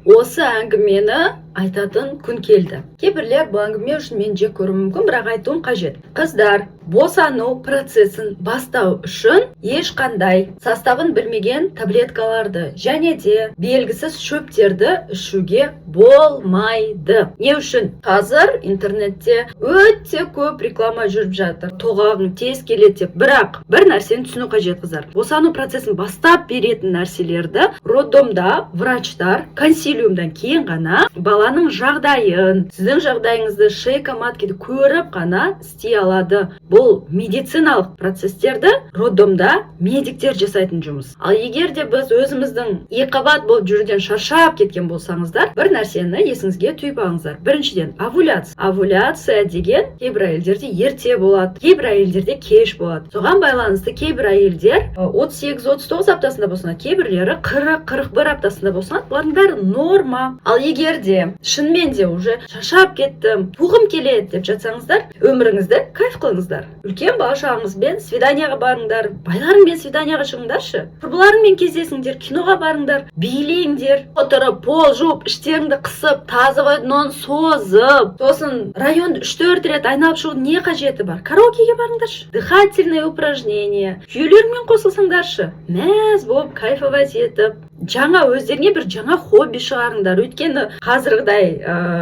осы әңгімені айтатын күн келді. Кейбірлер бұл әңгіме үшін мен жек көруі мүмкін, бірақ айтуым қажет. Қыздар, босану процесін бастау үшін ешқандай составын білмеген таблеткаларды және де белгісіз шөптерді ішуге болмайды. Не үшін? Қазір интернетте өте көп реклама жүріп жатыр. Тоғағың тез келеді деп. Бірақ бір нәрсені түсіну қажет, қыздар. Босану процесін бастап беретін нәрселерді роддомда врачтар консилиумдан кейін ғана баланың жағдайын, сіздің жағдайыңызды шейка маткиді көріп ғана істей алады. Бұл медициналық процестерді роддомда медиктер жасайтын жұмыс. Ал егер де біз өзіміздің екіқабат болып жүруден шаршап кеткен болсаңыздар, бір нәрсені есіңізге түйіп алыңыздар. Біріншіден, овуляция. Овуляция деген кейбір әйелдерде ерте болады, кейбір әйелдерде кеш болады. Соған байланысты кейбір әйелдер 38-39 аптасында болсына, кейбірлері 40-41 аптасында болсына, бұлардың бәрі норма. Ал егер де шынымен де уже шаршап кеттім, туғым келеді деп жатсаңыздар, өміріңізді кайф қылыңыздар. Үлкен бала-шағаңызбен свиданияға барыңдар, байларыңмен свиданияға шығыңдаршы. Құрбыларыңмен кездесіңдер, киноға барыңдар, билеңдер, отырып, пол жуып, іштеріңді қысып, тазы нон созып, сосын районды 3-4 рет айналып шығудың не қажеті бар? Караокеге барыңдаршы. Дыхательные упражнения. Күйеулеріңмен қосылсаңдаршы. Мәз болып, кайфовать етіп, жаңа өздеріңе бір жаңа хобби шығарыңдар. Өйткені қазіргідай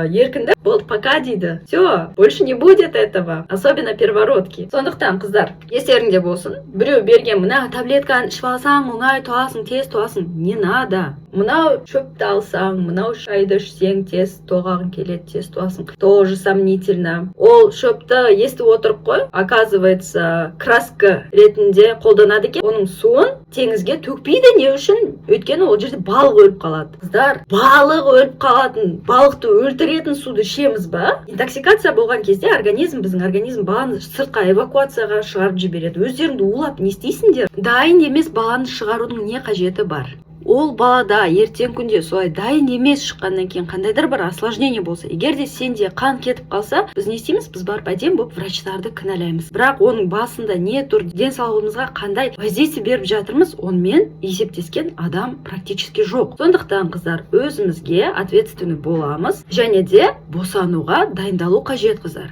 еркіндік болды пока дейді. Все, больше не будет этого. Особенно первородки. Сондықтан, қыздар, естеріңде болсын. Біреу берген мына таблетканы ішіп алсаң, оңай туасың, тез туасың. Не надо. Мынау шөпті алсаң, мынау шайды ішсең, тез тоғағың келеді, тез туасың. Тоже сомнительно. Ол шөпті естіп отырып қой. Оказывается, краска ретінде қолданады екен. Оның суын теңізге төкпейді. Не үшін? Өйткені ол жерде балық өліп қалады. Қыздар, балық өліп қалатын, балықты өлтіретін суды ішеміз ба? Интоксикация болған кезде біздің организм баланы сыртқа эвакуацияға шығарып жібереді. Өздеріңді улап не істейсіңдер? Дайын емес баланы шығарудың не қажеті бар? Ол балада ертең күнде солай дайын емес шыққаннан кейін қандайдыр бір осложнение болса, егер де сенде қан кетіп қалса, біз не істейміз? Біз барып әдем болып врачтарды кінәлаймыз. Бірақ оның басында не тұр, денсаулығымызға қандай воздействие беріп жатырмыз, онымен есептескен адам практически жоқ. Сондықтан, қыздар, өзімізге ответственный боламыз және де босануға дайындалу қажет, қыздар.